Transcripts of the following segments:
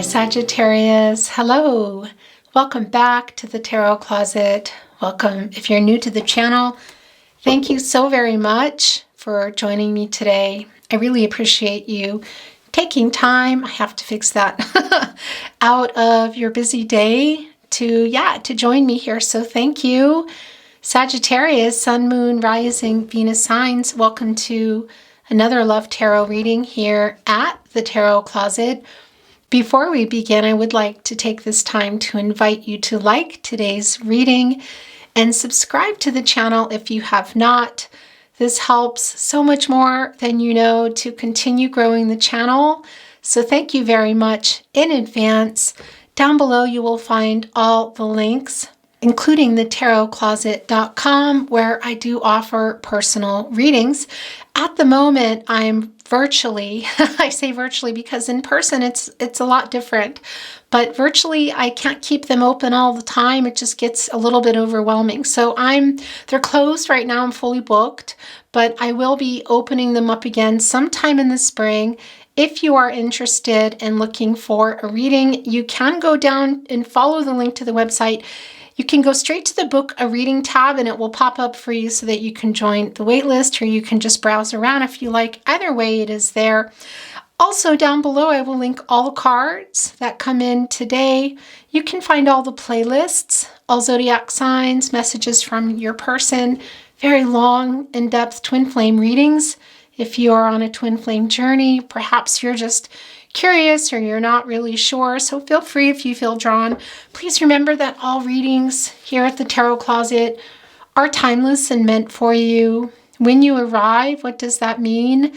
Hi Sagittarius, hello. Welcome back to the Tarot Closet. Welcome if you're new to the channel. Thank you so very much for joining me today. I really appreciate you taking time, I have to fix that, out of your busy day to join me here. So thank you. Sagittarius, Sun, Moon, Rising, Venus signs, welcome to another Love Tarot reading here at the Tarot Closet. Before we begin, I would like to take this time to invite you to like today's reading and subscribe to the channel if you have not. This helps so much more than you know to continue growing the channel. So thank you very much in advance. Down below you will find all the links, including the tarotcloset.com, where I do offer personal readings. At the moment, I'm virtually, I say virtually because in person it's a lot different, but virtually I can't keep them open all the time. It just gets a little bit overwhelming. So they're closed right now. I'm fully booked, but I will be opening them up again sometime in the spring. If you are interested in looking for a reading, you can go down and follow the link to the website. You can go straight to the book a reading tab and it will pop up for you so that you can join the wait list, or you can just browse around if you like. Either way, it is there. Also down below, I will link all the cards that come in today. You can find all the playlists, all zodiac signs, messages from your person, very long, in-depth twin flame readings. If you are on a twin flame journey, perhaps you're just curious or you're not really sure, so feel free if you feel drawn. Please remember that all readings here at the Tarot Closet are timeless and meant for you. When you arrive, what does that mean?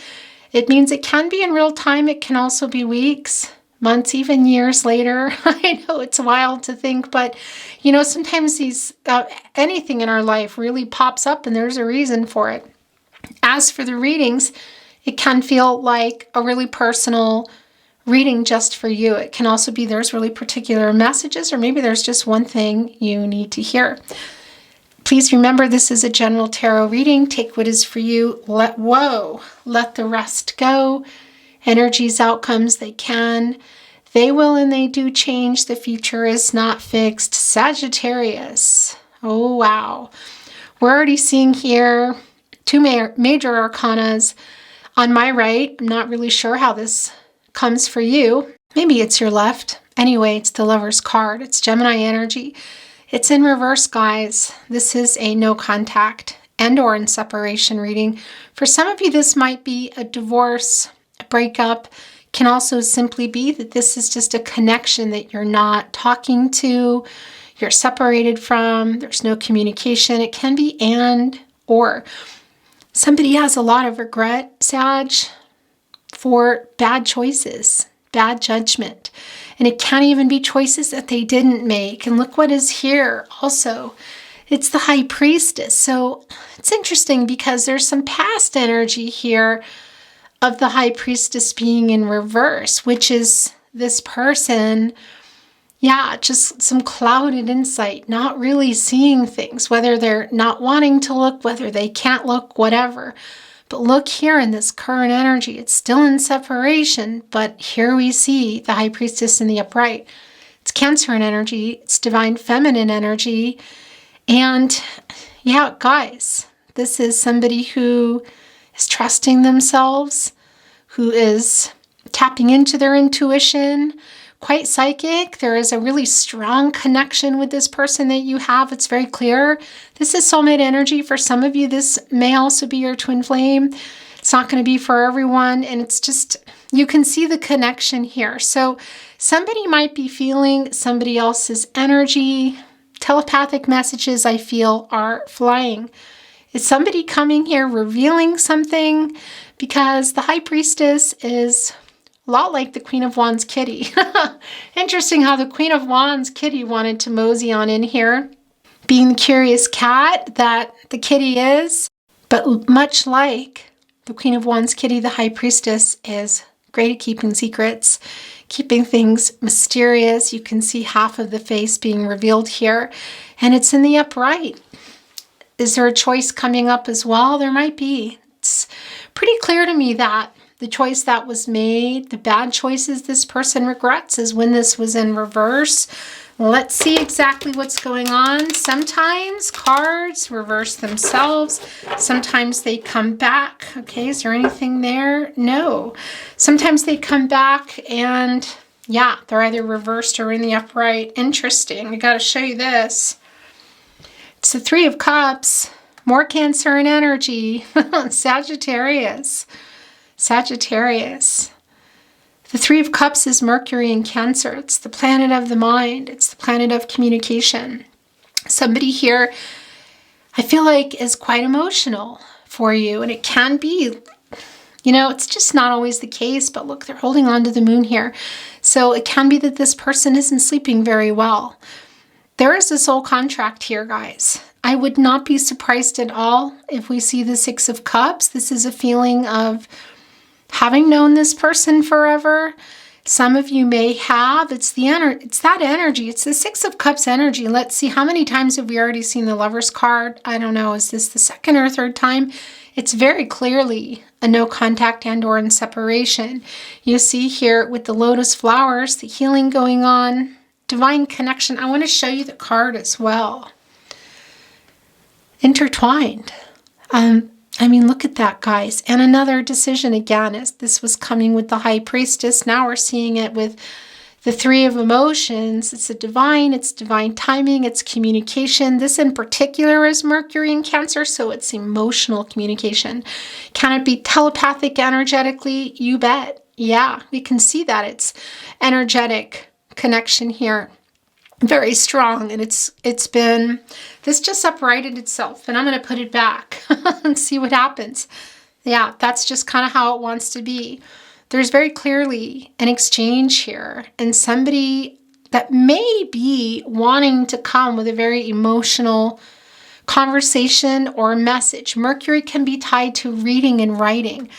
It means it can be in real time. It can also be weeks, months, even years later. I know it's wild to think, but you know, sometimes anything in our life really pops up and there's a reason for it. As for the readings, it can feel like a really personal reading just for you. It can also be there's really particular messages, or maybe there's just one thing you need to hear. Please remember this is a general tarot reading. Take what is for you. Let the rest go. Energies, outcomes, they can. They will and they do change. The future is not fixed. Sagittarius. Oh, wow. We're already seeing here two major arcanas. On my right, I'm not really sure how this comes for you. Maybe it's your left. Anyway, it's the Lover's card. It's Gemini energy. It's in reverse, guys. This is a no contact and or in separation reading. For some of you, this might be a divorce, a breakup. It can also simply be that this is just a connection that you're not talking to, you're separated from, there's no communication. It can be and or. Somebody has a lot of regret, Sag, for bad choices, bad judgment. And it can't even be choices that they didn't make. And look what is here also. It's the High Priestess. So it's interesting because there's some past energy here of the High Priestess being in reverse, which is this person, just some clouded insight, not really seeing things, whether they're not wanting to look, whether they can't look, whatever. But look here in this current energy, it's still in separation, but here we see the High Priestess in the upright. It's Cancer energy, it's divine feminine energy. And guys, this is somebody who is trusting themselves, who is tapping into their intuition, quite psychic. There is a really strong connection with this person that you have. It's very clear. This is soulmate energy. For some of you, this may also be your twin flame. It's not going to be for everyone. And it's just, you can see the connection here. So somebody might be feeling somebody else's energy. Telepathic messages, I feel, are flying. Is somebody coming here revealing something? Because the High Priestess is a lot like the Queen of Wands kitty. Interesting how the Queen of Wands kitty wanted to mosey on in here, being the curious cat that the kitty is. But much like the Queen of Wands kitty, the High Priestess is great at keeping secrets, keeping things mysterious. You can see half of the face being revealed here, and it's in the upright. Is there a choice coming up as well? There might be. It's pretty clear to me that the choice that was made, the bad choices this person regrets is when this was in reverse. Let's see exactly what's going on. Sometimes cards reverse themselves. Sometimes they come back. Okay, is there anything there? No. Sometimes they come back and yeah, they're either reversed or in the upright. Interesting. I got to show you this. It's the Three of Cups. More Cancer and energy. Sagittarius. Sagittarius. The Three of Cups is Mercury in Cancer. It's the planet of the mind. It's the planet of communication. Somebody here, I feel like, is quite emotional for you. And it can be, you know, it's just not always the case. But look, they're holding on to the moon here. So it can be that this person isn't sleeping very well. There is a soul contract here, guys. I would not be surprised at all if we see the Six of Cups. This is a feeling of having known this person forever. Some of you may have. It's that energy. It's the Six of Cups energy. Let's see, how many times have we already seen the Lover's card? I don't know. Is this the second or third time? It's very clearly a no contact and or in separation. You see here with the lotus flowers, the healing going on, divine connection. I want to show you the card as well. Intertwined. I mean, look at that, guys. And another decision again, as this was coming with the High Priestess. Now we're seeing it with the Three of Emotions. It's divine timing, it's communication. This in particular is Mercury in Cancer, so it's emotional communication. Can it be telepathic energetically? You bet. Yeah, we can see that it's energetic connection here. Very strong, and it's been, this just uprighted itself, and I'm going to put it back and see what happens. Yeah, that's just kind of how it wants to be. There's very clearly an exchange here, and somebody that may be wanting to come with a very emotional conversation or message. Mercury can be tied to reading and writing.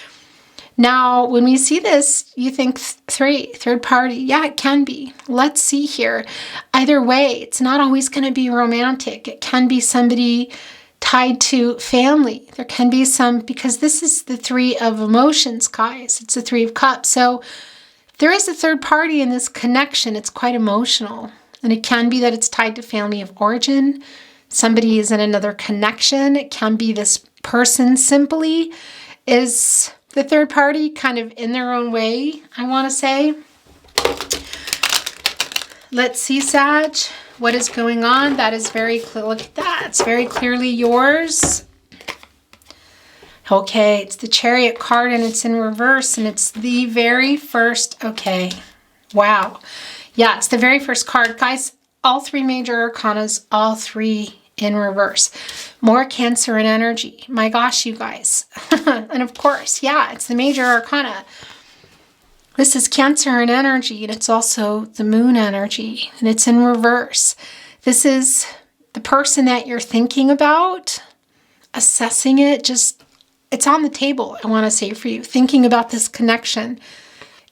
Now, when we see this, you think third party. Yeah, it can be. Let's see here. Either way, it's not always going to be romantic. It can be somebody tied to family. There can be some, because this is the Three of Emotions, guys. It's the Three of Cups. So there is a third party in this connection. It's quite emotional. And it can be that it's tied to family of origin. Somebody is in another connection. It can be this person simply is the third party, kind of in their own way, I want to say. Let's see, Sag, what is going on. That is very clear. Look at that. It's very clearly yours. Okay, it's the Chariot card, and it's in reverse, and it's the very first. Okay, wow. Yeah, it's the very first card. Guys, all three major arcanas, all three in reverse. More Cancer and energy. My gosh, you guys. And of course, yeah, it's the major arcana. This is Cancer and energy, and it's also the moon energy, and it's in reverse. This is the person that you're thinking about, assessing it, just, it's on the table, I want to say for you, thinking about this connection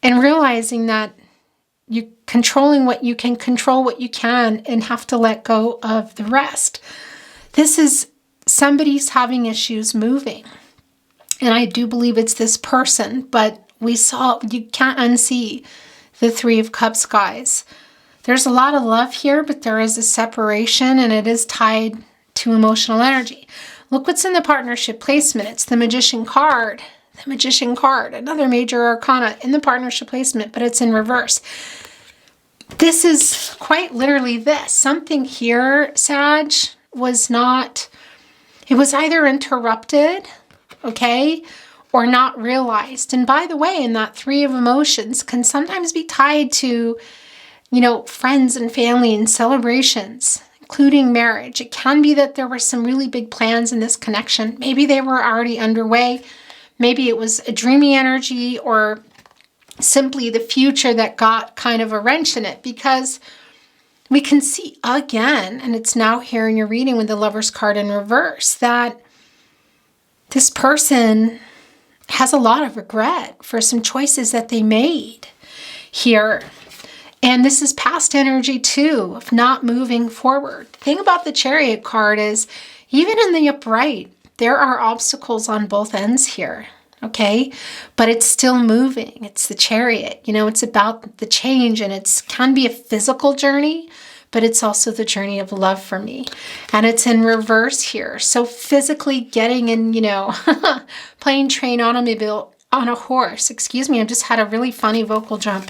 and realizing that you're controlling what you can control, what you can, and have to let go of the rest. This is somebody's having issues moving. And I do believe it's this person, but we saw, you can't unsee the Three of Cups, guys. There's a lot of love here, but there is a separation, and it is tied to emotional energy. Look what's in the partnership placement. It's the Magician card. The Magician card, another major arcana in the partnership placement, but it's in reverse. This is quite literally this. Something here, Sag, was not, it was either interrupted, okay, or not realized. And by the way, in that Three of Emotions can sometimes be tied to, you know, friends and family and celebrations, including marriage. It can be that there were some really big plans in this connection. Maybe they were already underway. Maybe it was a dreamy energy, or simply the future that got kind of a wrench in it, because we can see again, and it's now here in your reading with the Lover's card in reverse, that this person has a lot of regret for some choices that they made here. And this is past energy too, of not moving forward. The thing about the Chariot card is, even in the upright, there are obstacles on both ends here. okay? But it's still moving. It's the Chariot. You know, it's about the change, and it can be a physical journey, but it's also the journey of love for me. And it's in reverse here. So physically getting in, you know, plane, train, automobile, on a horse, excuse me, I just had a really funny vocal jump,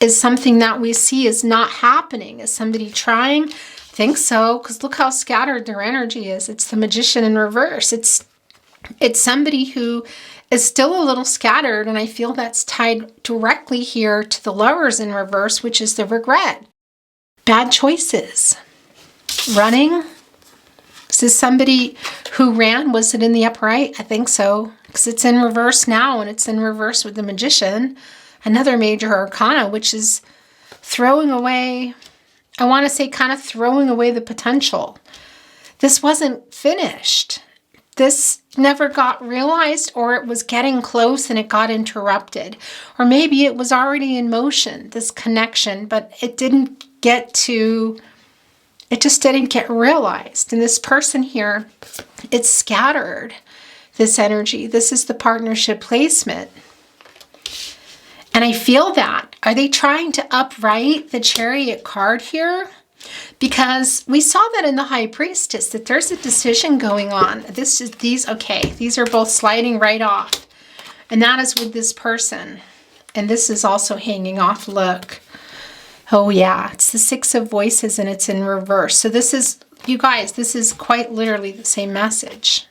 is something that we see is not happening. Is somebody trying? I think so, because look how scattered their energy is. It's the Magician in reverse. It's somebody who is still a little scattered, and I feel that's tied directly here to the Lovers in reverse, which is the regret. Bad choices. Running. Is this somebody who ran? Was it in the upright? I think so, because it's in reverse now, and it's in reverse with the Magician. Another major arcana, which is throwing away, I want to say kind of throwing away the potential. This wasn't finished. This never got realized, or it was getting close and it got interrupted. Or maybe it was already in motion, this connection, but it didn't get to, it just didn't get realized. And this person here, it's scattered, this energy. This is the partnership placement. And I feel that. Are they trying to upright the Chariot card here? Because we saw that in the High Priestess, that there's a decision going on. These are both sliding right off. And that is with this person. And this is also hanging off, look. Oh yeah, it's the Six of Voices, and it's in reverse. So this is, you guys, this is quite literally the same message.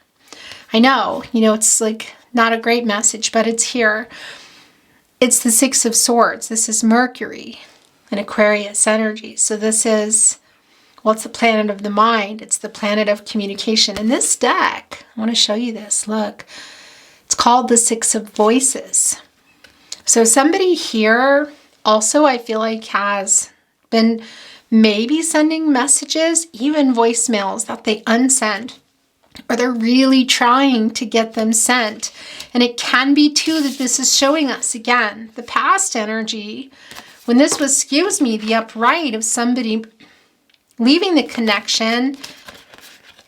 I know, you know, it's like not a great message, but it's here. It's the Six of Swords. This is Mercury and Aquarius energy. So this is, well, it's the planet of the mind. It's the planet of communication. In this deck, I want to show you this. Look, it's called the Six of Voices. So somebody here also, I feel like, has been maybe sending messages, even voicemails that they unsend, or they're really trying to get them sent. And it can be too that this is showing us, again, the past energy, when this was, excuse me, the upright of somebody leaving the connection,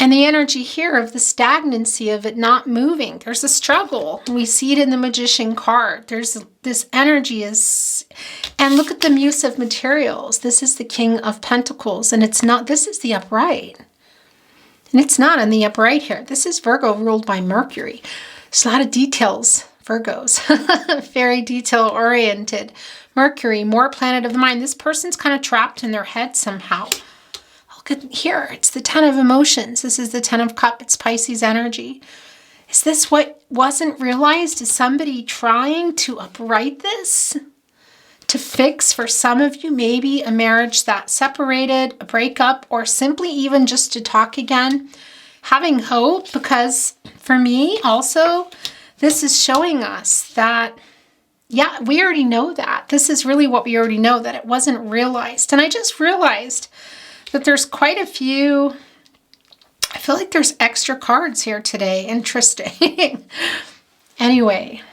and the energy here of the stagnancy of it not moving. There's a struggle. We see it in the Magician card. There's this energy is, and look at the Muse of Materials. This is the King of Pentacles, and it's not, this is the upright. And it's not in the upright here. This is Virgo ruled by Mercury. There's a lot of details, Virgos. Very detail-oriented. Mercury, more planet of the mind. This person's kind of trapped in their head somehow. Look at here. It's the Ten of Emotions. This is the Ten of Cups. It's Pisces energy. Is this what wasn't realized? Is somebody trying to upright this? To fix, for some of you, maybe a marriage that separated, a breakup, or simply even just to talk again. Having hope, because for me also, this is showing us that, yeah, we already know that. This is really what we already know, that it wasn't realized. And I just realized that there's quite a few, I feel like there's extra cards here today. Interesting. Anyway.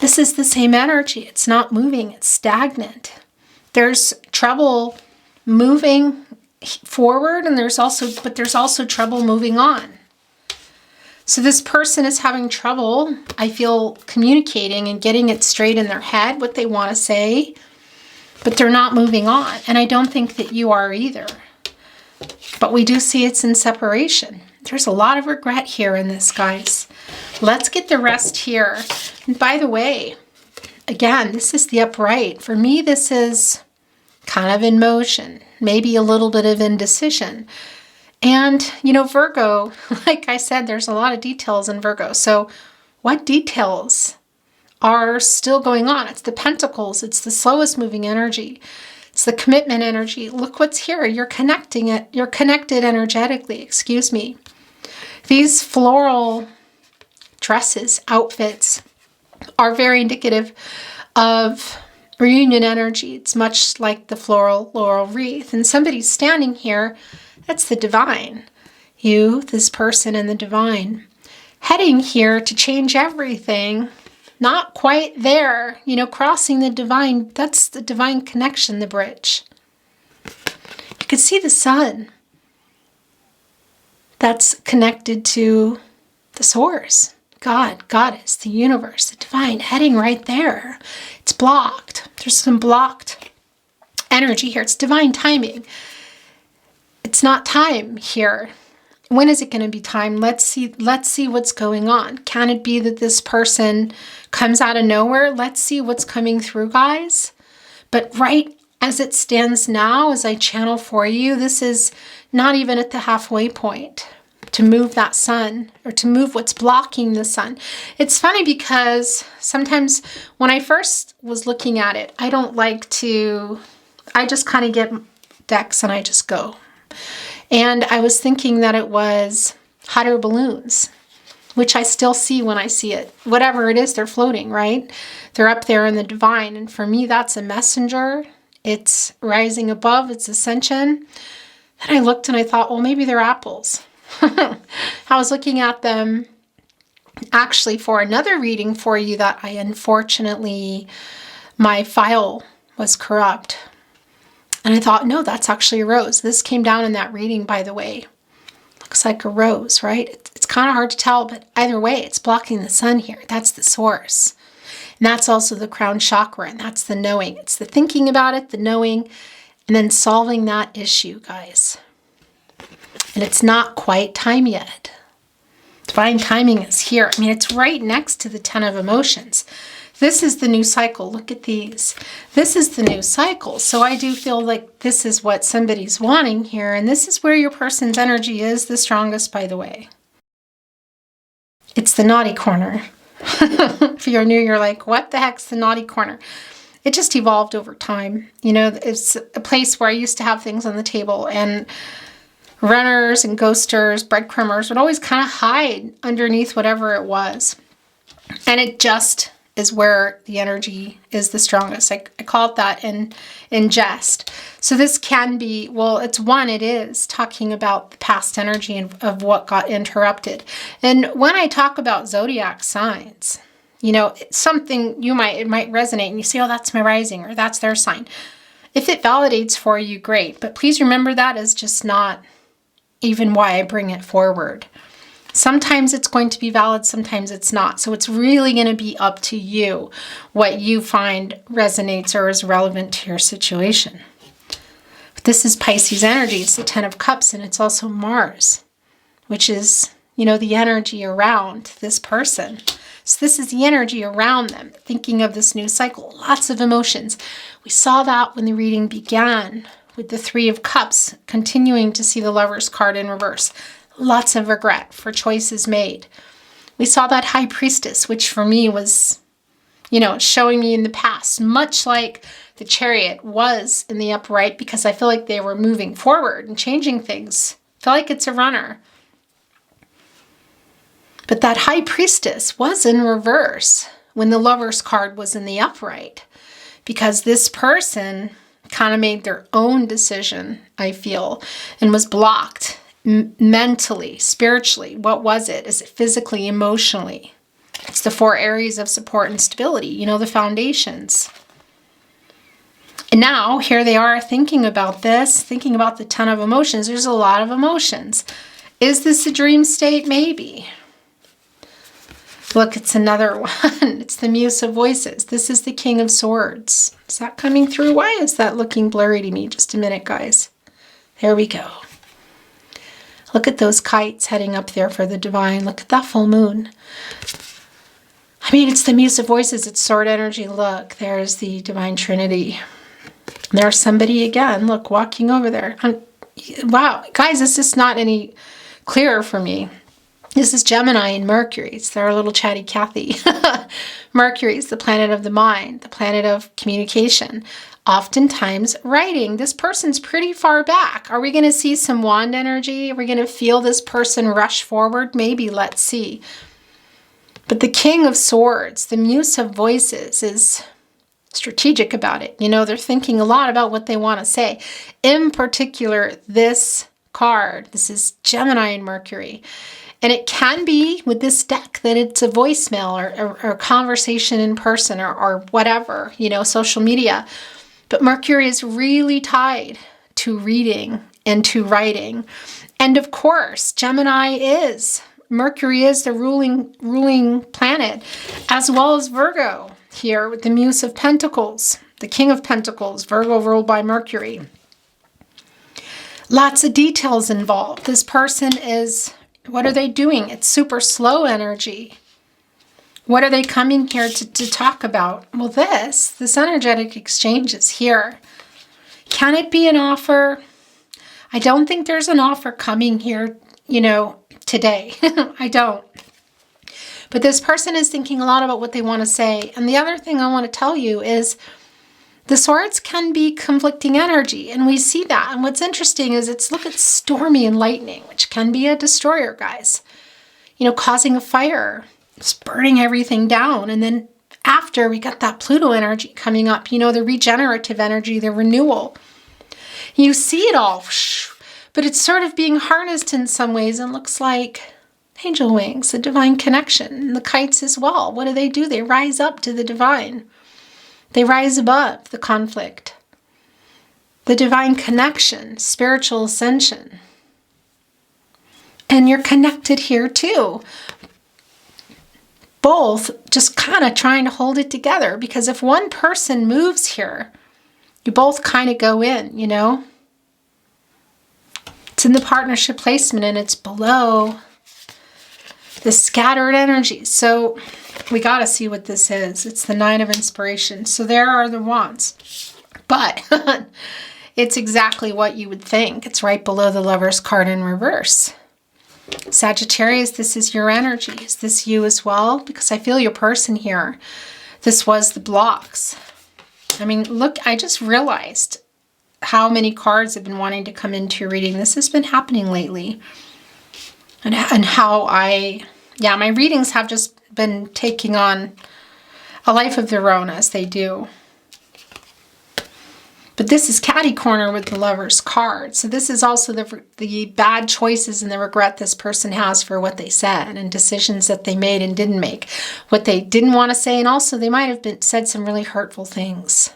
This is the same energy. It's not moving. It's stagnant. There's trouble moving forward, and there's also trouble moving on. So this person is having trouble, I feel, communicating and getting it straight in their head, what they want to say, but they're not moving on. And I don't think that you are either. But we do see it's in separation. There's a lot of regret here in this, guys. Let's get the rest here. And by the way, again, this is the upright. For me, this is kind of in motion, maybe a little bit of indecision. And, you know, Virgo, like I said, there's a lot of details in Virgo. So what details are still going on? It's the Pentacles. It's the slowest moving energy. It's the commitment energy. Look what's here. You're connecting it. You're connected energetically, excuse me. These floral dresses, outfits, are very indicative of reunion energy. It's much like the floral laurel wreath. And somebody's standing here, that's the divine. You, this person, and the divine. Heading here to change everything. Not quite there, you know, crossing the divine. That's the divine connection, the bridge. You can see the sun. That's connected to the source. God, Goddess, the universe, the divine, heading right there. It's blocked. There's some blocked energy here. It's divine timing. It's not time here. When is it going to be time? Let's see what's going on. Can it be that this person comes out of nowhere? Let's see what's coming through, guys. But right as it stands now, as I channel for you, this is not even at the halfway point to move that sun, or to move what's blocking the sun. It's funny because sometimes when I first was looking at it, I just kind of get decks and I just go. And I was thinking that it was hot air balloons, which I still see when I see it. Whatever it is, they're floating, right? They're up there in the divine. And for me, that's a messenger. It's rising above, it's ascension. Then I looked and I thought, well, maybe they're apples. I was looking at them actually for another reading for you that unfortunately, my file was corrupt. And I thought, no, that's actually a rose. This came down in that reading, by the way. Looks like a rose, right? It's kind of hard to tell, but either way, it's blocking the sun here. That's the source. And that's also the crown chakra, and that's the knowing. It's the thinking about it, the knowing, and then solving that issue, guys. And it's not quite time yet. Divine timing is here. I mean, it's right next to the 10 of emotions. This is the new cycle. Look at these. This is the new cycle. So I do feel like this is what somebody's wanting here. And this is where your person's energy is the strongest, by the way. It's the naughty corner. If you're new, you're like, what the heck's the naughty corner? It just evolved over time. You know, it's a place where I used to have things on the table, and runners and ghosters, breadcrumbers would always kind of hide underneath whatever it was. And it just is where the energy is the strongest. I call it that in jest. So this can be, well, it is talking about the past energy of what got interrupted. And when I talk about zodiac signs, you know, it's something it might resonate and you say, oh, that's my rising, or that's their sign. If it validates for you, great. But please remember that is just not even why I bring it forward. Sometimes it's going to be valid, sometimes it's not. So it's really going to be up to you what you find resonates or is relevant to your situation. But this is Pisces energy. It's the 10 of Cups, and it's also Mars, which is, you know, the energy around this person. So this is the energy around them, thinking of this new cycle. Lots of emotions. We saw that when the reading began with the 3 of Cups, continuing to see the Lover's card in reverse. Lots of regret for choices made. We saw that High Priestess, which for me was, you know, showing me in the past, much like the Chariot was in the upright, because I feel like they were moving forward and changing things. I feel like it's a runner. But that High Priestess was in reverse when the Lover's card was in the upright, because this person kind of made their own decision, I feel, and was blocked. Mentally, spiritually, what was it? Is it physically, emotionally? It's the 4 areas of support and stability, you know, the foundations. And now here they are thinking about this, thinking about the 10 of emotions. There's a lot of emotions. Is this a dream state? Maybe. Look, it's another one. It's the Muse of Voices. This is the King of Swords. Is that coming through? Why is that looking blurry to me? Just a minute, guys. There we go. Look at those kites heading up there for the divine. Look at that full moon. I mean, it's the Muse of Voices. It's sword energy. Look, there's the Divine Trinity. There's somebody again. Look, walking over there. Wow. Guys, this is not any clearer for me. This is Gemini and Mercury. It's their little chatty Cathy. Mercury is the planet of the mind, the planet of communication. Oftentimes writing. This person's pretty far back. Are we going to see some wand energy? Are we going to feel this person rush forward? Maybe, let's see. But the King of Swords, the Muse of Voices, is strategic about it. You know, they're thinking a lot about what they want to say. In particular, this card, this is Gemini and Mercury. And it can be with this deck that it's a voicemail or a conversation in person or whatever, you know, social media. But Mercury is really tied to reading and to writing. And of course, Gemini is Mercury is the ruling planet, as well as Virgo here with the Muse of Pentacles, the King of Pentacles, Virgo ruled by Mercury. Lots of details involved. This person is, what are they doing? It's super slow energy. What are they coming here to talk about? Well, this energetic exchange is here. Can it be an offer? I don't think there's an offer coming here, today. I don't. But this person is thinking a lot about what they want to say. And the other thing I want to tell you is the swords can be conflicting energy, and we see that. And what's interesting is look at stormy and lightning, which can be a destroyer, guys. Causing a fire, just burning everything down. And then after, we got that Pluto energy coming up, the regenerative energy, the renewal. You see it all, but it's sort of being harnessed in some ways and looks like angel wings, the divine connection, and the kites as well. What do? They rise up to the divine. They rise above the conflict. The divine connection, spiritual ascension. And you're connected here too. Both just kind of trying to hold it together, because if one person moves here, you both kind of go in, It's in the partnership placement and it's below the scattered energy. So we got to see what this is. It's the Nine of Inspiration. So there are the wands. But it's exactly what you would think. It's right below the Lover's card in reverse. Sagittarius, this is your energy. Is this you as well? Because I feel your person here. This was the blocks. I mean, look, I just realized how many cards have been wanting to come into your reading. This has been happening lately. And how my readings have just been taking on a life of their own, as they do. But this is catty corner with the Lover's card. So this is also the bad choices and the regret this person has for what they said and decisions that they made and didn't make. What they didn't want to say, and also they might have said some really hurtful things.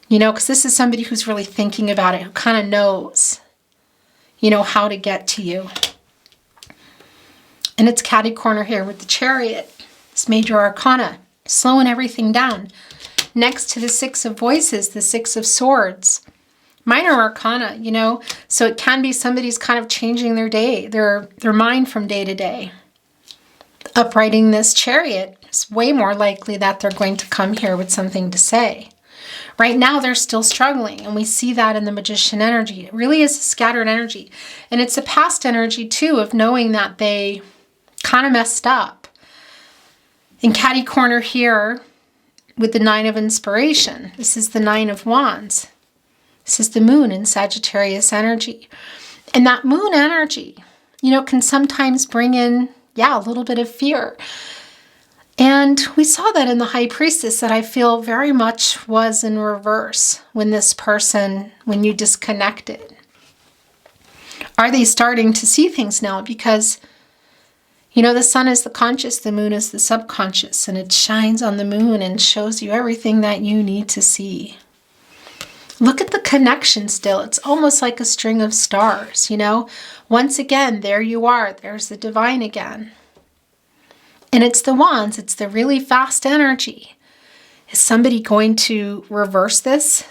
Because this is somebody who's really thinking about it, who kind of knows, how to get to you. And it's catty corner here with the Chariot. This major arcana, slowing everything down. Next to the Six of Voices, the Six of Swords. Minor arcana, so it can be somebody's kind of changing their day, their mind from day to day. Uprighting this Chariot, it's way more likely that they're going to come here with something to say. Right now, they're still struggling, and we see that in the Magician energy. It really is a scattered energy. And it's a past energy, too, of knowing that they kind of messed up. In catty corner here, with the Nine of Inspiration, this is the Nine of Wands. This is the Moon in Sagittarius energy. And that Moon energy, can sometimes bring in, a little bit of fear. And we saw that in the High Priestess, that I feel very much was in reverse when you disconnected. Are they starting to see things now? Because, the sun is the conscious, the moon is the subconscious, and it shines on the moon and shows you everything that you need to see. Look at the connection still. It's almost like a string of stars, Once again, there you are. There's the divine again. And it's the wands. It's the really fast energy. Is somebody going to reverse this?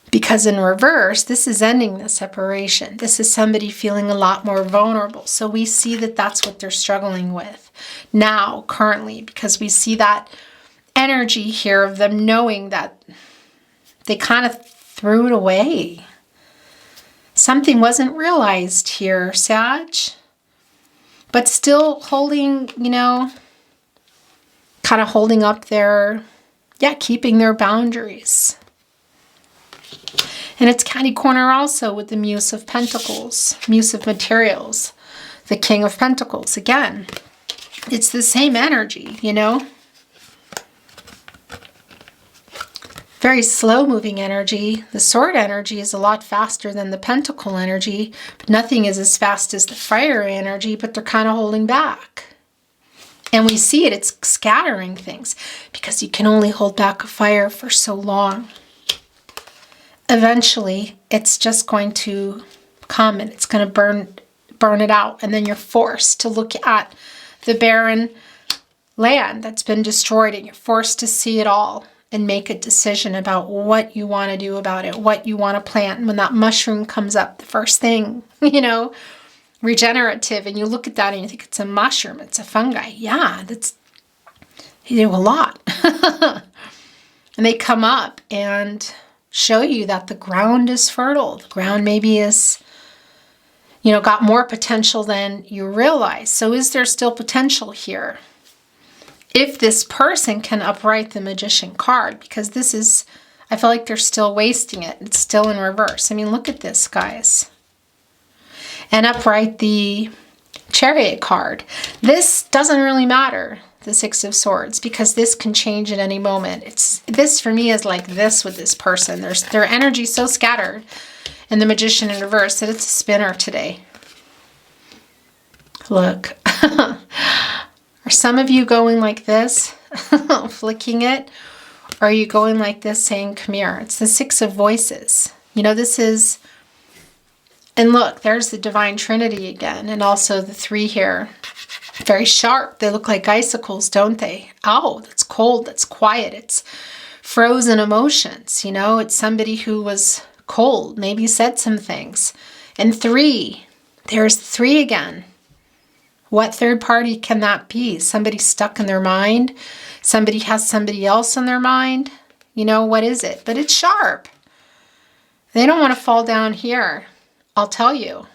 Because in reverse, this is ending the separation. This is somebody feeling a lot more vulnerable. So we see that that's what they're struggling with now, currently, because we see that energy here of them knowing that they kind of threw it away. Something wasn't realized here, Sag. But still holding, kind of holding up their, keeping their boundaries. And it's catty corner also with the Muse of Pentacles, Muse of Materials, the King of Pentacles. Again, it's the same energy, Very slow-moving energy. The Sword energy is a lot faster than the Pentacle energy, but nothing is as fast as the Fire energy, but they're kind of holding back. And we see it's scattering things, because you can only hold back a fire for so long. Eventually, it's just going to come and it's going to burn it out. And then you're forced to look at the barren land that's been destroyed, and you're forced to see it all and make a decision about what you want to do about it, what you want to plant. And when that mushroom comes up, the first thing, you know, regenerative, and you look at that and you think it's a mushroom, it's a fungi. Yeah, you do a lot. And they come up and show you that the ground is fertile. The ground maybe is, you know, got more potential than you realize. So is there still potential here? If this person can upright the Magician card, because this is, I feel like they're still wasting it. It's still in reverse. I mean, look at this, guys. And upright the Chariot card. This doesn't really matter, the Six of Swords, because this can change at any moment. This for me is like this with this person. Their energy so scattered, and the Magician in reverse, that it's a spinner today. Look. Are some of you going like this, flicking it? Or are you going like this, saying, come here? It's the Six of Voices. You know, this is, and look, there's the Divine Trinity again, and also the 3 here. Very sharp. They look like icicles, don't they? Oh, that's cold, that's quiet. It's frozen emotions, you know? It's somebody who was cold, maybe said some things. And 3, there's 3 again. What third party can that be? Somebody stuck in their mind? Somebody has somebody else in their mind? You know, what is it? But it's sharp. They don't want to fall down here, I'll tell you.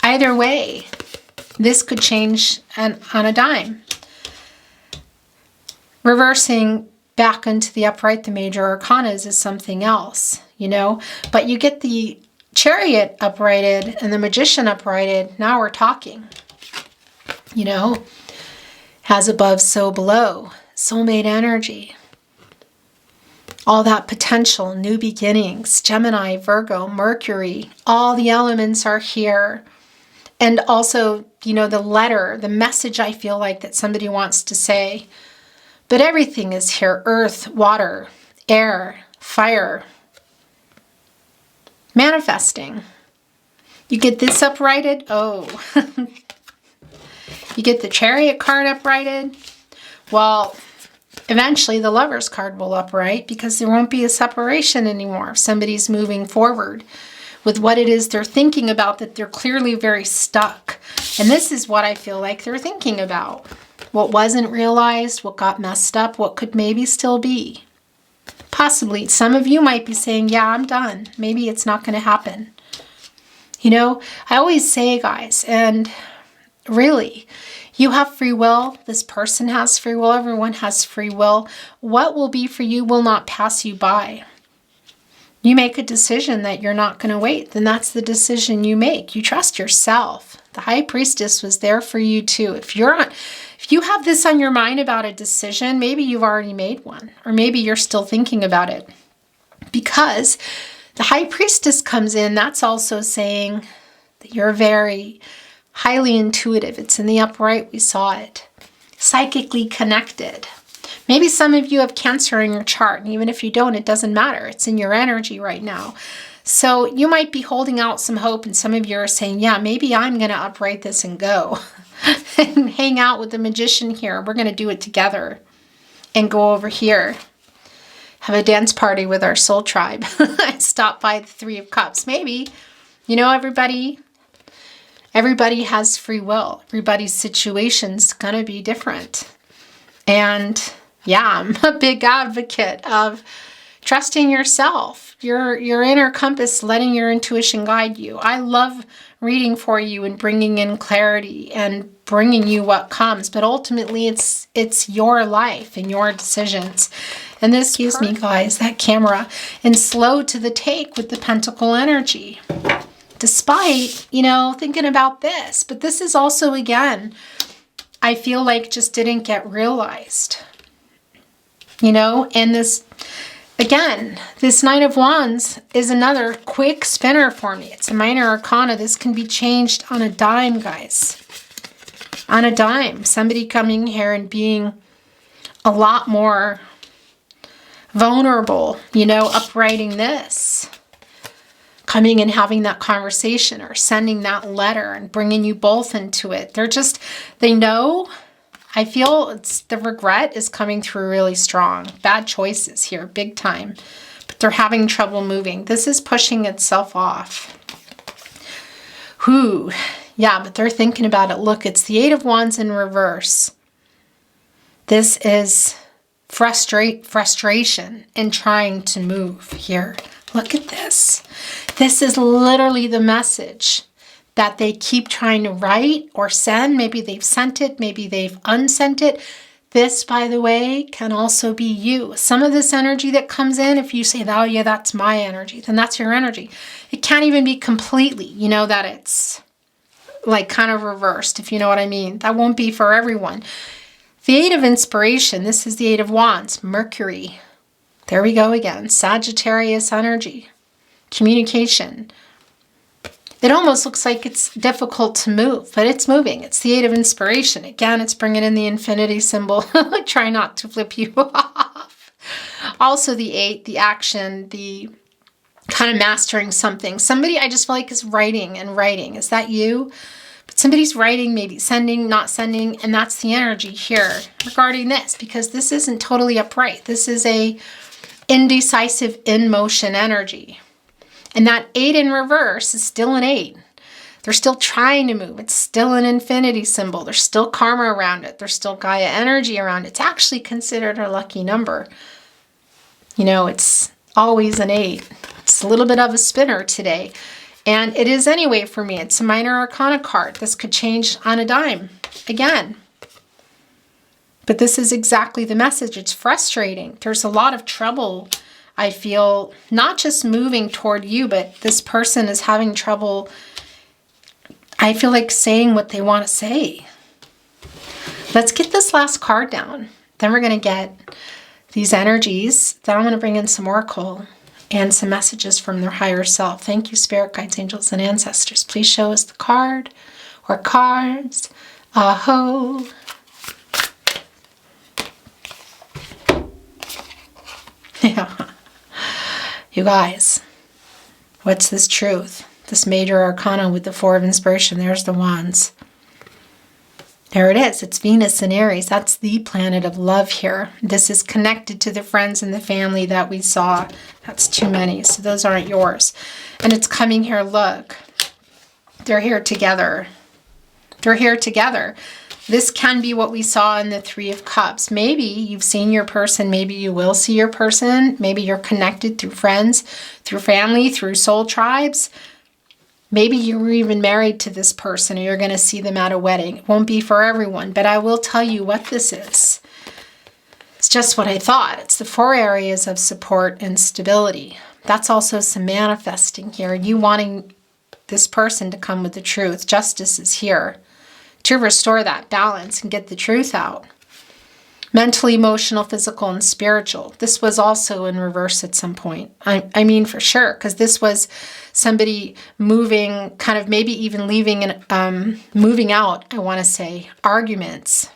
Either way, this could change on a dime. Reversing back into the upright, the major arcanas, is something else, you know. But you get the Chariot uprighted and the Magician uprighted. Now we're talking, you know. As above, so below. Soulmate energy. All that potential, new beginnings. Gemini, Virgo, Mercury. All the elements are here. And also, you know, the letter, the message I feel like that somebody wants to say. But everything is here. Earth, water, air, fire. Manifesting. You get this uprighted. Oh. You get the Chariot card uprighted. Well, eventually the Lover's card will upright, because there won't be a separation anymore. Somebody's moving forward with what it is they're thinking about, that they're clearly very stuck. And this is what I feel like they're thinking about. What wasn't realized, what got messed up, what could maybe still be. Possibly. Some of you might be saying, yeah, I'm done. Maybe it's not going to happen. You know, I always say, guys, and really, you have free will. This person has free will. Everyone has free will. What will be for you will not pass you by. You make a decision that you're not going to wait, then that's the decision you make. You trust yourself. The High Priestess was there for you too. If you have this on your mind about a decision, maybe you've already made one, or maybe you're still thinking about it. Because the High Priestess comes in, that's also saying that you're very highly intuitive. It's in the upright, we saw it. Psychically connected. Maybe some of you have Cancer in your chart, and even if you don't, it doesn't matter. It's in your energy right now. So you might be holding out some hope, and some of you are saying, yeah, maybe I'm going to upright this and go and hang out with the Magician here. We're going to do it together and go over here. Have a dance party with our soul tribe. Stop by the 3 of Cups. Maybe, you know, everybody has free will. Everybody's situation's going to be different. And yeah, I'm a big advocate of trusting yourself, your inner compass, letting your intuition guide you. I love reading for you and bringing in clarity and bringing you what comes. But ultimately, it's your life and your decisions. And this, excuse me, guys, that camera, and slow to the take with the Pentacle energy. Despite, you know, thinking about this. But this is also, again, I feel like just didn't get realized. You know, and this, again, this Knight of Wands is another quick spinner for me. It's a minor arcana. This can be changed on a dime, guys. On a dime. Somebody coming here and being a lot more vulnerable, you know, uprighting this. coming and having that conversation or sending that letter and bringing you both into it. They know. I feel the regret is coming through really strong. Bad choices here, big time. But they're having trouble moving. This is pushing itself off. Yeah, but they're thinking about it. Look, it's the Eight of Wands in reverse. This is frustration in trying to move here. Look at this. This is literally the message that they keep trying to write or send. Maybe they've sent it, maybe they've unsent it. This, by the way, can also be you. Some of this energy that comes in, if you say, oh yeah, that's my energy, then that's your energy. It can't even be completely, that it's like kind of reversed, if you know what I mean. That won't be for everyone. The Eight of Inspiration, this is the Eight of Wands, Mercury. There we go again, Sagittarius energy, communication. It almost looks like it's difficult to move, but it's moving. It's the Eight of Inspiration. Again, it's bringing in the infinity symbol. Try not to flip you off. Also the Eight, the action, the kind of mastering something. Somebody I just feel like is writing and writing. Is that you? But somebody's writing, maybe sending, not sending, and that's the energy here regarding this, because this isn't totally upright. This is a indecisive, in motion energy. And that Eight in reverse is still an Eight. They're still trying to move. It's still an infinity symbol. There's still karma around it. There's still Gaia energy around it. It's actually considered a lucky number. It's always an Eight. It's a little bit of a spinner today. And it is anyway for me. It's a minor arcana card. This could change on a dime again. But this is exactly the message. It's frustrating. There's a lot of trouble, I feel, not just moving toward you, but this person is having trouble, I feel like, saying what they want to say. Let's get this last card down. Then we're going to get these energies. Then I'm going to bring in some oracle and some messages from their higher self. Thank you, spirit guides, angels, and ancestors. Please show us the card or cards. Aho. Yeah. You guys, what's this truth? This major arcana with the Four of Inspiration. There's the Wands. There it is. It's Venus in Aries. That's the planet of love here. This is connected to the friends and the family that we saw. That's too many, so those aren't yours. And it's coming here. Look, they're here together. They're here together. This can be what we saw in the Three of Cups. Maybe you've seen your person. Maybe you will see your person. Maybe you're connected through friends, through family, through soul tribes. Maybe you were even married to this person, or you're going to see them at a wedding. It won't be for everyone, but I will tell you what this is. It's just what I thought. It's the 4 areas of support and stability. That's also some manifesting here. You wanting this person to come with the truth. Justice is here to restore that balance and get the truth out. Mentally, emotional, physical, and spiritual. This was also in reverse at some point. I mean, for sure, because this was somebody moving, kind of maybe even leaving and moving out, I want to say, arguments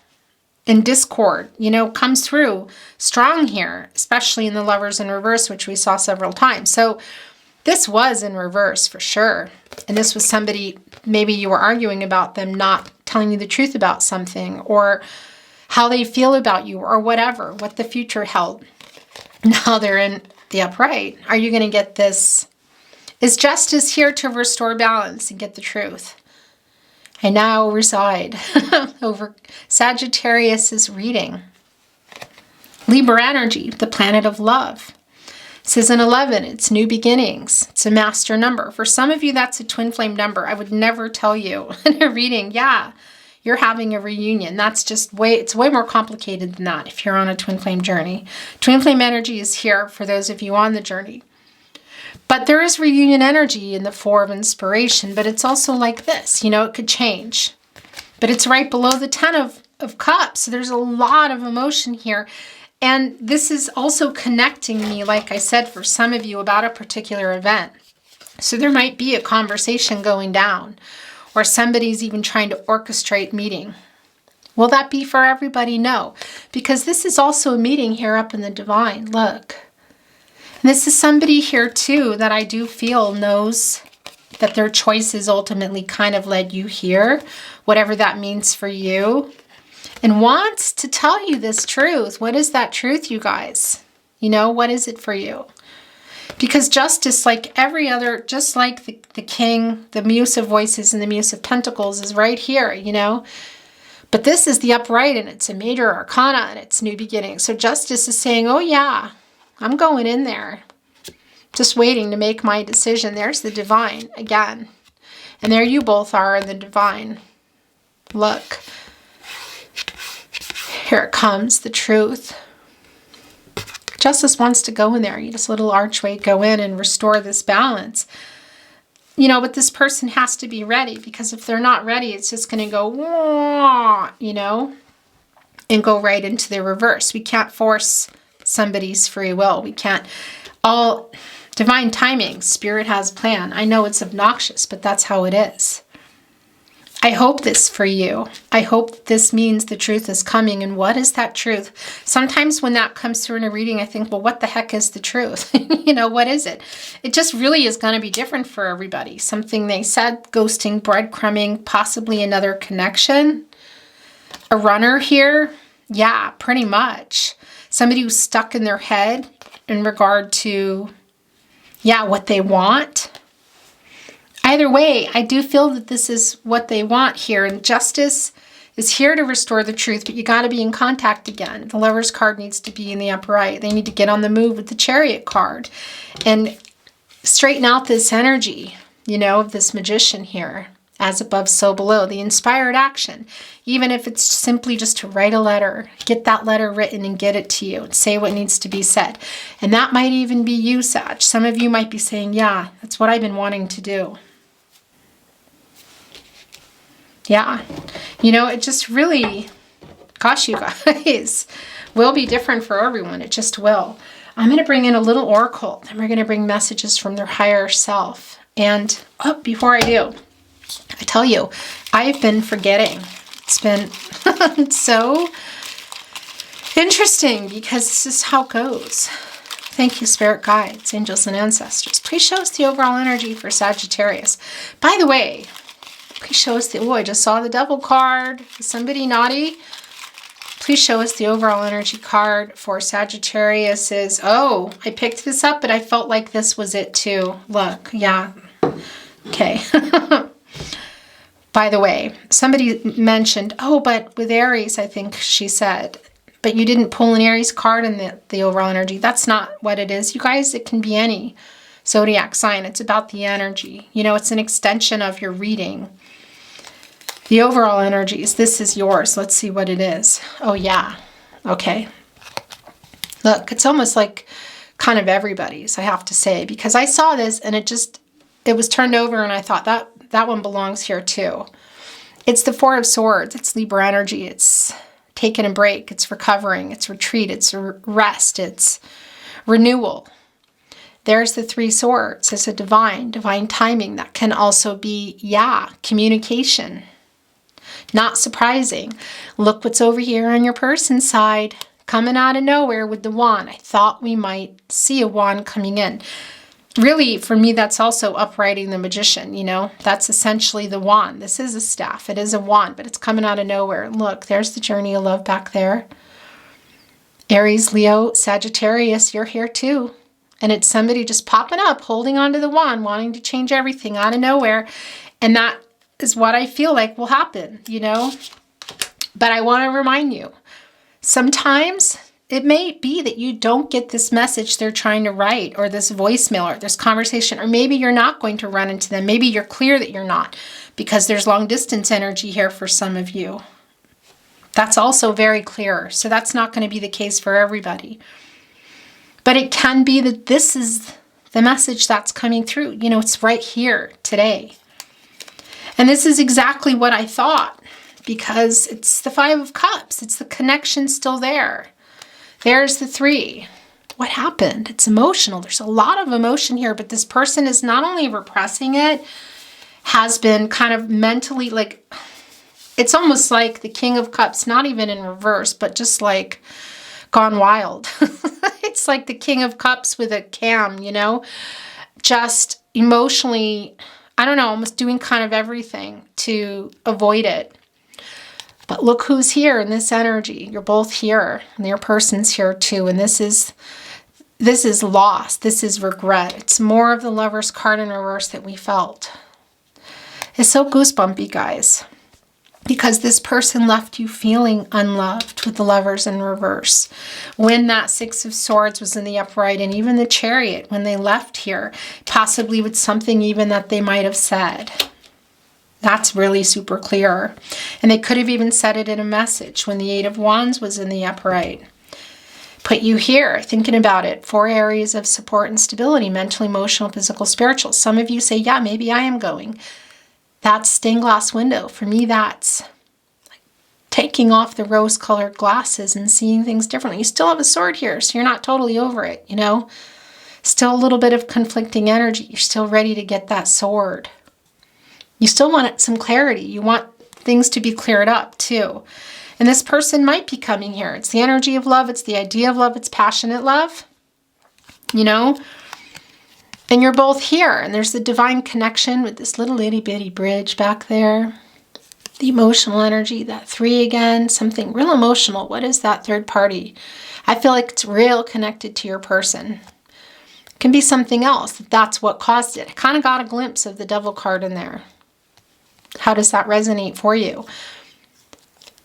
and discord, comes through strong here, especially in the Lovers in reverse, which we saw several times. So this was in reverse for sure. And this was somebody, maybe you were arguing about them not telling you the truth about something, or how they feel about you, or whatever, what the future held. Now they're in the upright. Are you going to get this? Is justice here to restore balance and get the truth? I now reside over Sagittarius's reading. Libra energy, the planet of love. It says in 11, it's new beginnings. It's a master number. For some of you, that's a twin flame number. I would never tell you in a reading, yeah, you're having a reunion. That's just it's way more complicated than that if you're on a twin flame journey. Twin flame energy is here for those of you on the journey. But there is reunion energy in the Four of Inspiration, but it's also like this, it could change. But it's right below the 10 of Cups. So there's a lot of emotion here. And this is also connecting me, like I said, for some of you about a particular event. So there might be a conversation going down, or somebody's even trying to orchestrate meeting. Will that be for everybody? No, because this is also a meeting here up in the divine. Look. This is somebody here too that I do feel knows that their choices ultimately kind of led you here, whatever that means for you, and wants to tell you this truth. What is that truth, you guys? You know, what is it for you? Because justice, like every other, just like the king, the muse of voices and the muse of pentacles is right here, you know. But this is the upright, and it's a major arcana, and it's new beginning. So justice is saying, oh yeah, I'm going in there. Just waiting to make my decision. There's the divine again. And there you both are in the divine. Look. Here it comes, the truth. Justice wants to go in there. You just little archway, go in and restore this balance. You know, but this person has to be ready, because if they're not ready, it's just going to go, wah, you know, and go right into the reverse. We can't force somebody's free will. We can't. All divine timing, spirit has plan. I know it's obnoxious, but that's how it is. I hope this for you. I hope this means the truth is coming. And what is that truth? Sometimes when that comes through in a reading, I think, well, what the heck is the truth? You know, what is it? It just really is going to be different for everybody. Something they said, ghosting, breadcrumbing, possibly another connection. A runner here. Yeah, pretty much. Somebody who's stuck in their head in regard to, yeah, what they want. Either way, I do feel that this is what they want here. And justice is here to restore the truth, but you got to be in contact again. The Lover's card needs to be in the upright. They need to get on the move with the Chariot card and straighten out this energy, you know, of this Magician here. As above, so below. The inspired action. Even if it's simply just to write a letter, get that letter written and get it to you and say what needs to be said. And that might even be you, Sag. Some of you might be saying, yeah, that's what I've been wanting to do. Yeah. You know, it just really, gosh, you guys, will be different for everyone. It just will. I'm going to bring in a little oracle. Then we're going to bring messages from their higher self. And before I do, I tell you, I've been forgetting. It's been so interesting because this is how it goes. Thank you, spirit guides, angels, and ancestors. Please show us the overall energy for Sagittarius. By the way, please show us the, oh, I just saw the devil card. Is somebody naughty? Please show us the overall energy card for Sagittarius. Oh, I picked this up, but I felt like this was it too. Look, yeah. Okay. By the way, somebody mentioned, oh, but with Aries, I think she said, but you didn't pull an Aries card in the overall energy. That's not what it is. You guys, it can be any zodiac sign. It's about the energy. You know, it's an extension of your reading. The overall energies, this is yours. Let's see what it is. Oh, yeah. Okay. Look, it's almost like kind of everybody's, I have to say, because I saw this and it was turned over and I thought that one belongs here too. It's the Four of Swords. It's Libra energy. It's taking a break. It's recovering. It's retreat. It's rest. It's renewal. There's the Three Swords. It's a divine timing. That can also be, yeah, communication. Not surprising. Look what's over here on your person's side. Coming out of nowhere with the wand. I thought we might see a wand coming in. Really, for me, that's also uprighting the Magician, you know. That's essentially the wand. This is a staff. It is a wand, but it's coming out of nowhere. Look, there's the journey of love back there. Aries, Leo, Sagittarius, you're here too. And it's somebody just popping up, holding onto the wand, wanting to change everything out of nowhere. And that is what I feel like will happen, you know. But I want to remind you, sometimes it may be that you don't get this message they're trying to write, or this voicemail, or this conversation, or maybe you're not going to run into them. Maybe you're clear that you're not, because there's long distance energy here for some of you. That's also very clear. So that's not going to be the case for everybody. But it can be that this is the message that's coming through. You know, it's right here today. And this is exactly what I thought, because it's the Five of Cups. It's the connection still there. There's the Three. What happened? It's emotional. There's a lot of emotion here, but this person is not only repressing it, has been kind of mentally, like, it's almost like the King of Cups, not even in reverse, but just like gone wild. It's like the King of Cups with a cam, you know, just emotionally, I don't know, almost doing kind of everything to avoid it. But look who's here in this energy. You're both here, and your person's here too. And this is loss. This is regret. It's more of the Lover's card in reverse that we felt. It's so goosebumpy, guys, because this person left you feeling unloved with the Lovers in reverse. When that Six of Swords was in the upright, and even the Chariot, when they left here, possibly with something even that they might have said. That's really super clear. And they could have even said it in a message when the Eight of Wands was in the upright. Put you here, thinking about it. 4 areas of support and stability: mental, emotional, physical, spiritual. Some of you say, yeah, maybe I am going. That's stained glass window. For me, that's like taking off the rose-colored glasses and seeing things differently. You still have a sword here, so you're not totally over it, you know? Still a little bit of conflicting energy. You're still ready to get that sword. You still want some clarity. You want things to be cleared up too. And this person might be coming here. It's the energy of love. It's the idea of love. It's passionate love, you know? And you're both here. And there's the divine connection with this little itty bitty bridge back there. The emotional energy, that 3 again, something real emotional. What is that third party? I feel like it's real connected to your person. It can be something else. That's what caused it. I kind of got a glimpse of the Devil card in there. How does that resonate for you?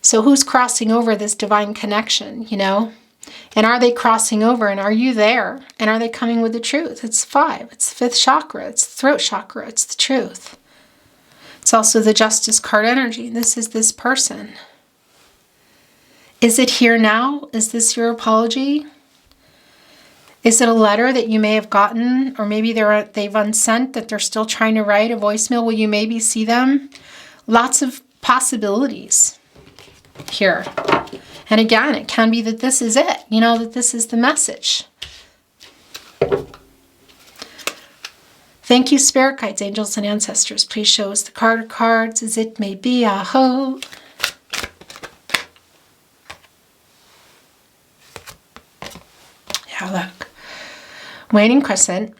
So who's crossing over this divine connection, you know? And are they crossing over, and are you there? And are they coming with the truth? It's 5. It's the 5th chakra. It's the throat chakra. It's the truth. It's also the Justice card energy. This is this person. Is it here now? Is this your apology? Is it a letter that you may have gotten, or maybe they've unsent that they're still trying to write a voicemail? Will you maybe see them? Lots of possibilities here. And again, it can be that this is it, you know, that this is the message. Thank you, Spirit Guides, Angels, and Ancestors. Please show us the card or cards as it may be. Aho. Yeah, look. Waning Crescent,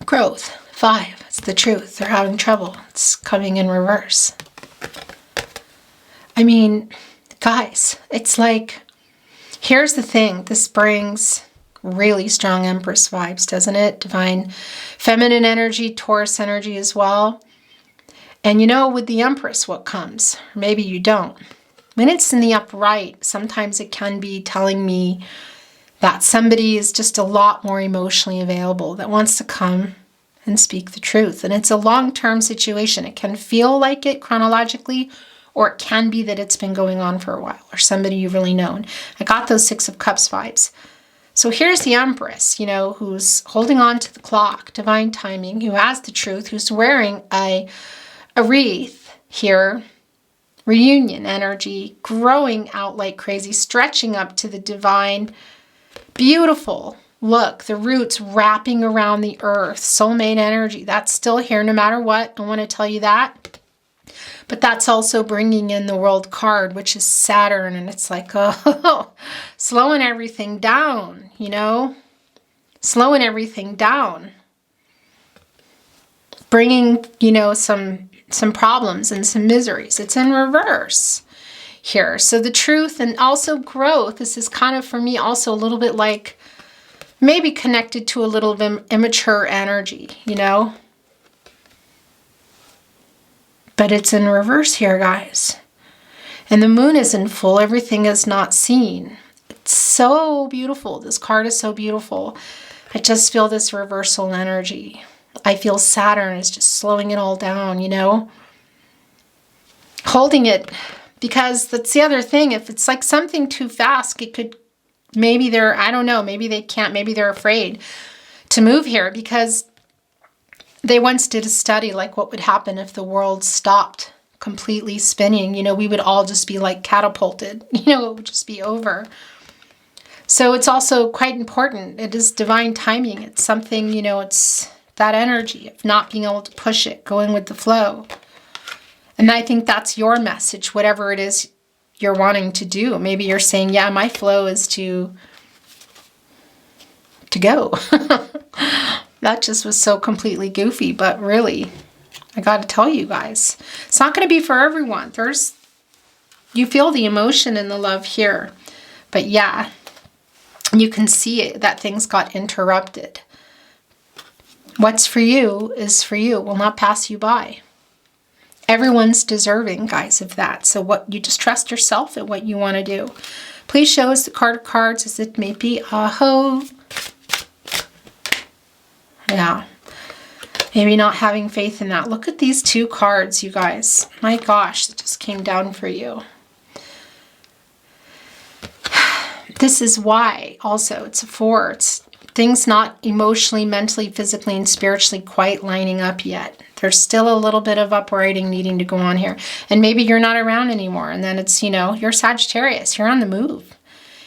growth, 5. It's the truth. They're having trouble. It's coming in reverse. I mean, guys, it's like, here's the thing. This brings really strong Empress vibes, doesn't it? Divine feminine energy, Taurus energy as well. And you know, with the Empress, what comes? Or maybe you don't. When it's in the upright, sometimes it can be telling me that somebody is just a lot more emotionally available, that wants to come and speak the truth. And it's a long-term situation. It can feel like it chronologically, or it can be that it's been going on for a while, or somebody you've really known. I got those 6 of Cups vibes. So here's the Empress, you know, who's holding on to the clock, divine timing, who has the truth, who's wearing a wreath here, reunion energy, growing out like crazy, stretching up to the divine. Beautiful. Look, the roots wrapping around the earth. Soulmate energy. That's still here no matter what. I want to tell you that. But that's also bringing in the World card, which is Saturn. And it's like, oh, slowing everything down, you know? Slowing everything down. Bringing, you know, some problems and some miseries. It's in reverse here. So the truth and also growth, this is kind of for me also a little bit like maybe connected to a little of immature energy, you know? But it's in reverse here, guys. And the moon is in full. Everything is not seen. It's so beautiful. This card is so beautiful. I just feel this reversal energy. I feel Saturn is just slowing it all down, you know? Holding it. Because that's the other thing. If it's like something too fast, it could, maybe they're, I don't know, maybe they can't, maybe they're afraid to move here because they once did a study like what would happen if the world stopped completely spinning. You know, we would all just be like catapulted. You know, it would just be over. So it's also quite important. It is divine timing. It's something, you know, it's that energy of not being able to push it, going with the flow. And I think that's your message, whatever it is you're wanting to do. Maybe you're saying, yeah, my flow is to to go. That just was so completely goofy, but really, I got to tell you guys, it's not going to be for everyone. You feel the emotion and the love here, but yeah, you can see it, that things got interrupted. What's for you is for you, will not pass you by. Everyone's deserving, guys, of that. So you just trust yourself at what you want to do. Please show us the card of cards as it may be. Aho. Yeah. Maybe not having faith in that. Look at these two cards, you guys. My gosh, that just came down for you. This is why also it's a 4. It's things not emotionally, mentally, physically, and spiritually quite lining up yet. There's still a little bit of uprighting needing to go on here. And maybe you're not around anymore. And then it's, you're Sagittarius. You're on the move.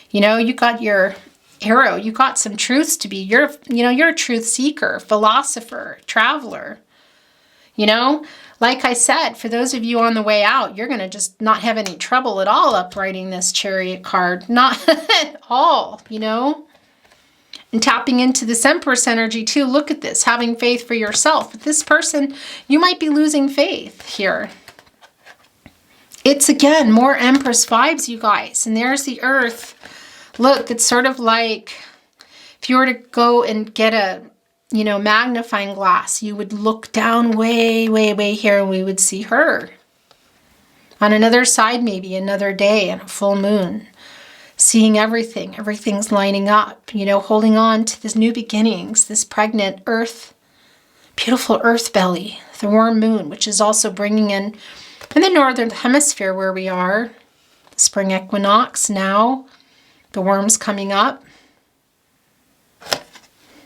You got your arrow. You got some truths to be. You're a truth seeker, philosopher, traveler. Like I said, for those of you on the way out, you're going to just not have any trouble at all uprighting this Chariot card. Not at all, And tapping into this Empress energy too. Look at this, having faith for yourself. But this person, you might be losing faith here. It's again, more Empress vibes, you guys. And there's the Earth. Look, it's sort of like if you were to go and get a, magnifying glass, you would look down way, way, way here and we would see her. On another side, maybe another day and a full moon. Seeing everything. Everything's lining up. Holding on to this new beginnings, this pregnant Earth, beautiful Earth belly, the warm moon, which is also bringing in the northern hemisphere where we are, the spring equinox now, the worms coming up.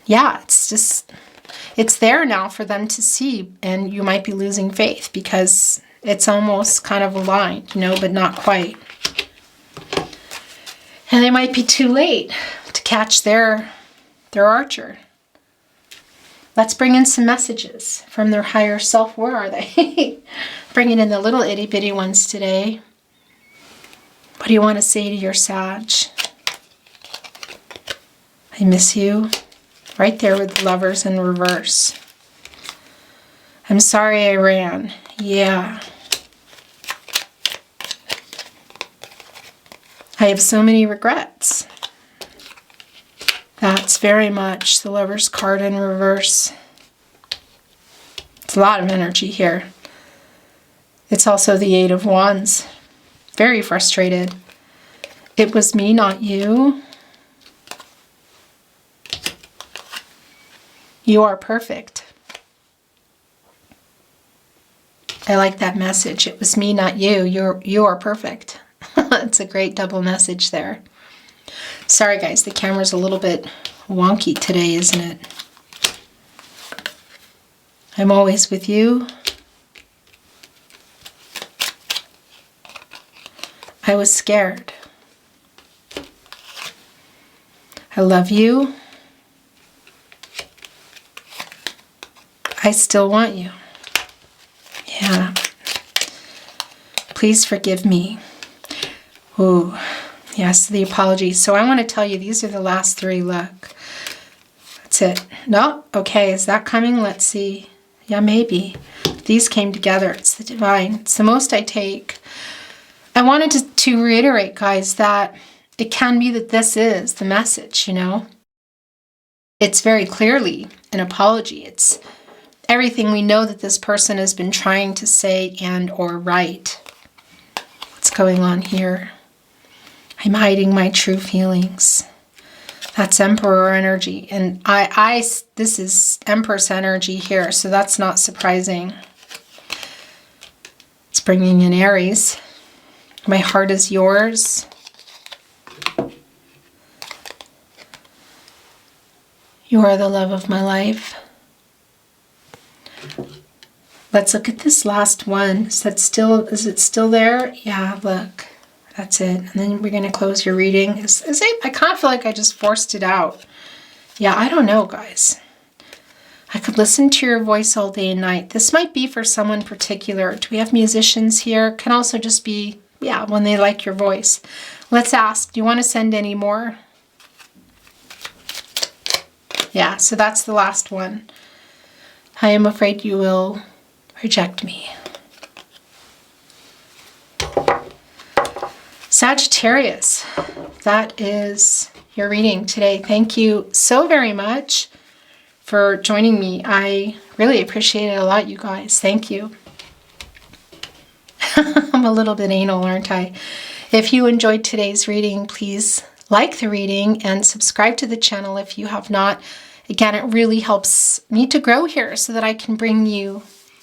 Yeah, it's there now for them to see, and you might be losing faith because it's almost kind of aligned, but not quite. And they might be too late to catch their archer. Let's bring in some messages from their higher self. Where are they? Bringing in the little itty bitty ones today. What do you want to say to your Sag? I miss you. Right there with Lovers in reverse. I'm sorry I ran. Yeah. I have so many regrets. That's very much the Lover's card in reverse. It's a lot of energy here. It's also the 8 of Wands. Very frustrated. It was me, not you. You are perfect. I like that message. It was me, not you. You are perfect. It's a great double message there. Sorry guys, the camera's a little bit wonky today, isn't it? I'm always with you. I was scared. I love you. I still want you. Yeah. Please forgive me. Ooh. Yes, the apologies. So I want to tell you, these are the last 3. Look. That's it. No? Okay, is that coming? Let's see. Yeah, maybe. These came together. It's the divine. It's the most I take. I wanted to reiterate, guys, that it can be that this is the message, It's very clearly an apology. It's everything we know that this person has been trying to say and or write. What's going on here? I'm hiding my true feelings. That's Emperor energy. And this is Empress energy here, so that's not surprising. It's bringing in Aries. My heart is yours. You are the love of my life. Let's look at this last one. Is it still there? Yeah, look. That's it. And then we're going to close your reading. I kind of feel like I just forced it out. Yeah, I don't know, guys. I could listen to your voice all day and night. This might be for someone particular. Do we have musicians here? Can also just be, yeah, when they like your voice. Let's ask, do you want to send any more? Yeah, so that's the last one. I am afraid you will reject me. Sagittarius, that is your reading today. Thank you so very much for joining me. I really appreciate it a lot, you guys. Thank you. I'm a little bit anal, aren't I? If you enjoyed today's reading, please like the reading and subscribe to the channel if you have not. Again, it really helps me to grow here so that I can bring you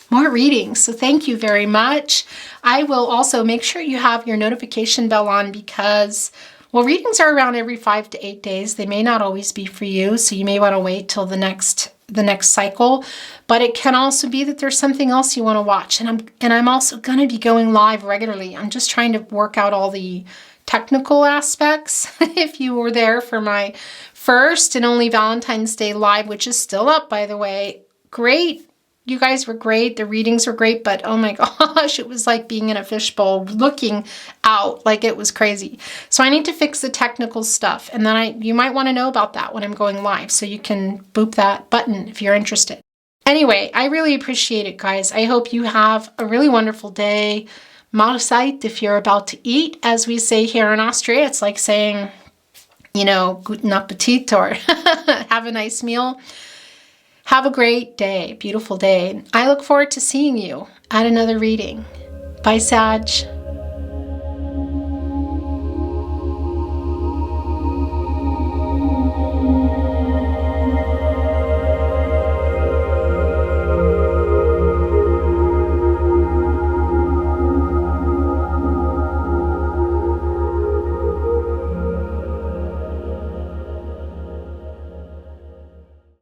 more readings. So thank you very much. I will also make sure you have your notification bell on because, well, readings are around every 5 to 8 days. They may not always be for you, so you may want to wait till the next cycle. But it can also be that there's something else you want to watch. And I'm also going to be going live regularly. I'm just trying to work out all the technical aspects. If you were there for my first and only Valentine's Day live, which is still up, by the way, great. You guys were great. The readings were great, but oh my gosh, it was like being in a fishbowl looking out. Like, it was crazy. So I need to fix the technical stuff. And then you might want to know about that when I'm going live. So you can boop that button if you're interested. Anyway, I really appreciate it, guys. I hope you have a really wonderful day. Mahlzeit if you're about to eat. As we say here in Austria, it's like saying, you know, guten Appetit, or have a nice meal. Have a great day, beautiful day. I look forward to seeing you at another reading. Bye, Sag.